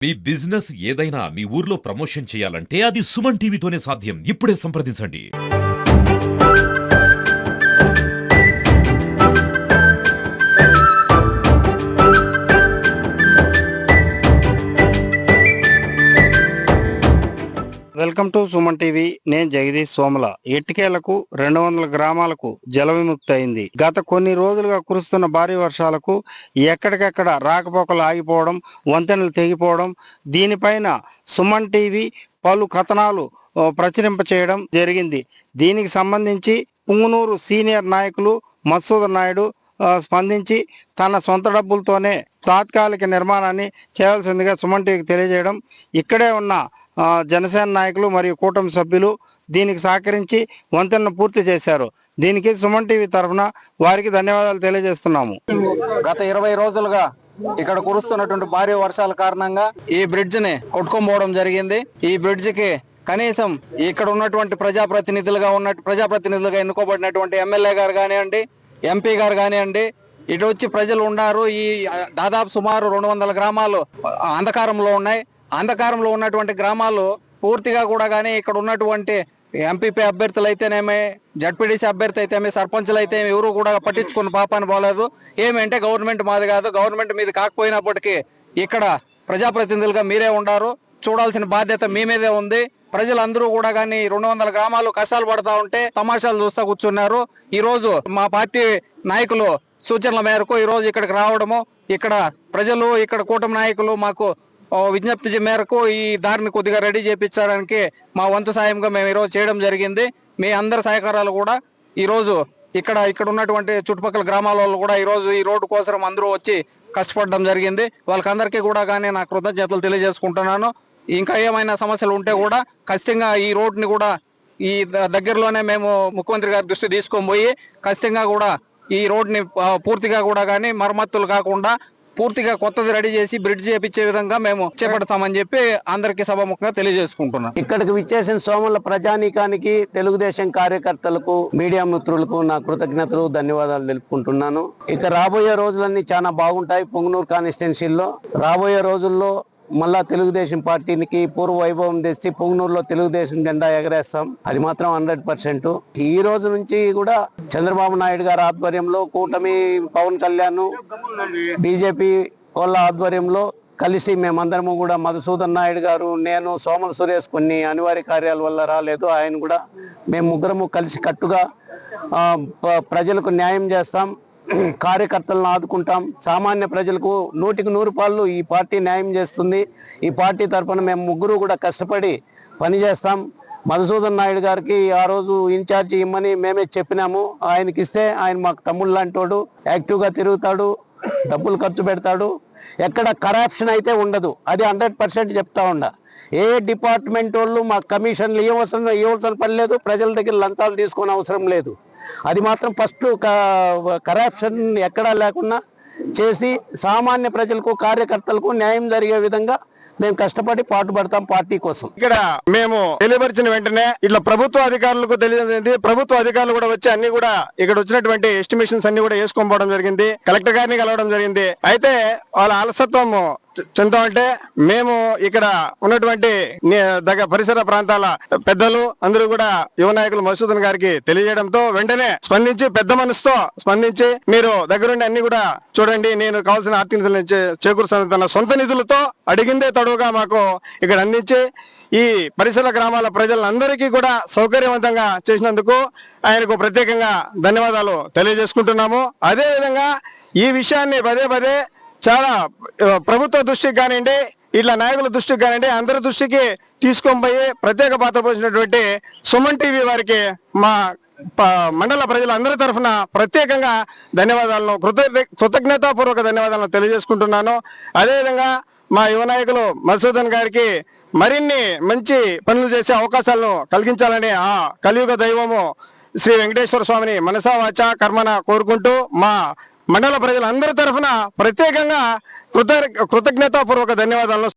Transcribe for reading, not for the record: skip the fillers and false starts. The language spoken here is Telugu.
మీ బిజినెస్ ఏదైనా మీ ఊర్లో ప్రమోషన్ చేయాలంటే అది సుమన్ టీవీతోనే సాధ్యం. ఇప్పుడే సంప్రదించండి. Welcome to Suman TV. నేను జగదీష్ సోమల. ఎట్టికేలకు 200 గ్రామాలకు జల విముక్తి అయింది. గత కొన్ని రోజులుగా కురుస్తున్న భారీ వర్షాలకు ఎక్కడికెక్కడ రాకపోకలు ఆగిపోవడం, వంతెనలు తెగిపోవడం, దీనిపైన సుమన్ టీవీ పలు కథనాలు ప్రచురింప చేయడం జరిగింది. దీనికి సంబంధించి పుంగనూరు సీనియర్ నాయకులు మధుసూదన్ నాయుడు స్పందించి తన సొంత డబ్బులతోనే తాత్కాలిక నిర్మాణాన్ని చేయాల్సిందిగా సుమన్ టీవీకి తెలియజేయడం, ఇక్కడే ఉన్న జనసేన నాయకులు మరియు కూటమి సభ్యులు దీనికి సహకరించి వంతెనను పూర్తి చేశారు. దీనికి సుమన్ టీవీ తరఫున వారికి ధన్యవాదాలు తెలియజేస్తున్నాము. గత 20 రోజులుగా ఇక్కడ కురుస్తున్నటువంటి భారీ వర్షాల కారణంగా ఈ బ్రిడ్జ్ ని కొట్టుకోపోవడం జరిగింది. ఈ బ్రిడ్జ్ కి కనీసం ఇక్కడ ఉన్నటువంటి ప్రజాప్రతినిధులుగా ఎన్నుకోబడినటువంటి ఎమ్మెల్యే గారు కానివ్వండి, ఎంపీ గారు కానివ్వండి, ఇటు వచ్చి ప్రజలు ఉన్నారు. ఈ దాదాపు సుమారు 200 గ్రామాలు అంధకారంలో ఉన్నాయి. అంధకారంలో ఉన్నటువంటి గ్రామాలు పూర్తిగా కూడా కానీ ఇక్కడ ఉన్నటువంటి ఎంపీపీ అభ్యర్థులు అయితేనేమి, జడ్పీడీసీ అభ్యర్థి అయితేమి, సర్పంచులు అయితే ఎవరు కూడా పట్టించుకున్న పాపాన్ని పోలేదు. ఏమంటే గవర్నమెంట్ మాది కాదు, గవర్నమెంట్ మీది కాకపోయినప్పటికీ ఇక్కడ ప్రజాప్రతినిధులుగా మీరే ఉండారు, చూడాల్సిన బాధ్యత మీ మీదే ఉంది. ప్రజలందరూ కూడా కానీ 200 గ్రామాలు కష్టాలు పడతా ఉంటే తమాషాలు చూస్తా కూర్చున్నారు. ఈ రోజు మా పార్టీ నాయకులు సూచనల మేరకు ఈ రోజు ఇక్కడికి రావడము, ఇక్కడ ప్రజలు, ఇక్కడ కూటమి నాయకులు మాకు విజ్ఞప్తి మేరకు ఈ దారిని కొద్దిగా రెడీ చేయించడానికి మా వంతు సాయంగా మేము ఈరోజు చేయడం జరిగింది. మీ అందరి సహకారాలు కూడా ఈరోజు ఇక్కడ ఉన్నటువంటి చుట్టుపక్కల గ్రామాల వాళ్ళు కూడా ఈరోజు ఈ రోడ్డు కోసం అందరూ వచ్చి కష్టపడడం జరిగింది. వాళ్ళకందరికీ కూడా కానీ నా కృతజ్ఞతలు తెలియజేసుకుంటున్నాను. ఇంకా ఏమైనా సమస్యలు ఉంటే కూడా ఖచ్చితంగా ఈ రోడ్ని కూడా ఈ దగ్గరలోనే మేము ముఖ్యమంత్రి గారి దృష్టి తీసుకొని పోయి ఖచ్చితంగా కూడా ఈ రోడ్ని పూర్తిగా కూడా కానీ మరమ్మతులు కాకుండా పూర్తిగా కొత్తది రెడీ చేసి బ్రిడ్జ్ చేపించే విధంగా మేము చేపడతామని చెప్పి అందరికీ సభాముఖంగా తెలియజేసుకుంటున్నాం. ఇక్కడికి విచ్చేసిన సోమల ప్రజానీకానికి, తెలుగుదేశం కార్యకర్తలకు, మీడియా మిత్రులకు నా కృతజ్ఞతలు, ధన్యవాదాలు తెలుపుకుంటున్నాను. ఇక రాబోయే రోజులన్నీ చాలా బాగుంటాయి. పొంగనూరు కాన్స్టిట్యున్సీలో రాబోయే రోజుల్లో మళ్ళా తెలుగుదేశం పార్టీకి పూర్వ వైభవం తెచ్చి పొంగనూరులో తెలుగుదేశం జెండా ఎగరేస్తాం. అది మాత్రం 100%. ఈ రోజు నుంచి కూడా చంద్రబాబు నాయుడు గారి ఆధ్వర్యంలో, కూటమి పవన్ కళ్యాణ్, బీజేపీ వాళ్ళ ఆధ్వర్యంలో కలిసి మేమందరము కూడా, మధుసూదన్ నాయుడు గారు, నేను, సోమల సురేష్ కొన్ని అనివార్య కార్యాల వల్ల రాలేదు, ఆయన కూడా, మేము ముగ్గురము కలిసి కట్టుగా ప్రజలకు న్యాయం చేస్తాం, కార్యకర్తలను ఆదుకుంటాం. సామాన్య ప్రజలకు 100కి 100 పాళ్ళు ఈ పార్టీ న్యాయం చేస్తుంది. ఈ పార్టీ తరఫున మేము ముగ్గురు కూడా కష్టపడి పనిచేస్తాం. మధుసూదన్ నాయుడు గారికి ఆ రోజు ఇన్ఛార్జి ఇమ్మని మేమే చెప్పినాము. ఆయనకి ఇస్తే ఆయన మాకు తమ్ముళ్ళు లాంటోడు, యాక్టివ్గా తిరుగుతాడు, డబ్బులు ఖర్చు పెడతాడు, ఎక్కడ కరప్షన్ అయితే ఉండదు. అది 100% చెప్తా ఉండ. ఏ డిపార్ట్మెంట్ వాళ్ళు మాకు కమిషన్లు ఇవ్వాల్సిన పని లేదు, ప్రజల దగ్గర లంచాలు తీసుకునే అవసరం లేదు. అది మాత్రం ఫస్ట్ కరప్షన్ ఎక్కడా లేకుండా చేసి సామాన్య ప్రజలకు, కార్యకర్తలకు న్యాయం జరిగే విధంగా మేము కష్టపడి పాటుపడతాం పార్టీ కోసం. ఇక్కడ మేము తెలియపరిచిన వెంటనే ఇట్లా ప్రభుత్వ అధికారులకు తెలియజేసింది. ప్రభుత్వ అధికారులు కూడా వచ్చి అన్ని కూడా ఇక్కడ వచ్చినటువంటి ఎస్టిమేషన్స్ అన్ని కూడా వేసుకోవడం జరిగింది. కలెక్టర్ గారిని కలవడం జరిగింది. అయితే వాళ్ళ అలసత్వం చెందామంటే మేము ఇక్కడ ఉన్నటువంటి పరిసర ప్రాంతాల పెద్దలు అందరూ కూడా యువ నాయకులు మధుసూదన్ గారికి తెలియజేయడంతో వెంటనే స్పందించి, పెద్ద మనసుతో స్పందించి, మీరు దగ్గరుండి అన్ని కూడా చూడండి, నేను కావాల్సిన ఆర్థిక నిధులు చేకూరుస్తాను, తన సొంత నిధులతో అడిగిందే తడువుగా మాకు ఇక్కడ అందించి ఈ పరిసర గ్రామాల ప్రజలందరికీ కూడా సౌకర్యవంతంగా చేసినందుకు ఆయనకు ప్రత్యేకంగా ధన్యవాదాలు తెలియజేసుకుంటున్నాము. అదే విధంగా ఈ విషయాన్ని పదే చాలా ప్రభుత్వ దృష్టికి కానివ్వండి, ఇట్లా నాయకుల దృష్టికి కానివ్వండి, అందరి దృష్టికి తీసుకొని పోయి ప్రత్యేక పాత్ర పోసినటువంటి సుమన్ టీవీ వారికి మా మండల ప్రజలందరి తరఫున ప్రత్యేకంగా ధన్యవాదాలను, కృతజ్ఞతాపూర్వక ధన్యవాదాలను తెలియజేసుకుంటున్నాను. అదేవిధంగా మా యువ నాయకులు మధుసూదన్ గారికి మరిన్ని మంచి పనులు చేసే అవకాశాలను కలిగించాలని ఆ కలియుగ దైవము శ్రీ వెంకటేశ్వర స్వామిని మనసా వాచా కర్మన కోరుకుంటూ మా మండల ప్రజలందరి తరఫున ప్రత్యేకంగా కృతజ్ఞతాపూర్వక ధన్యవాదాలను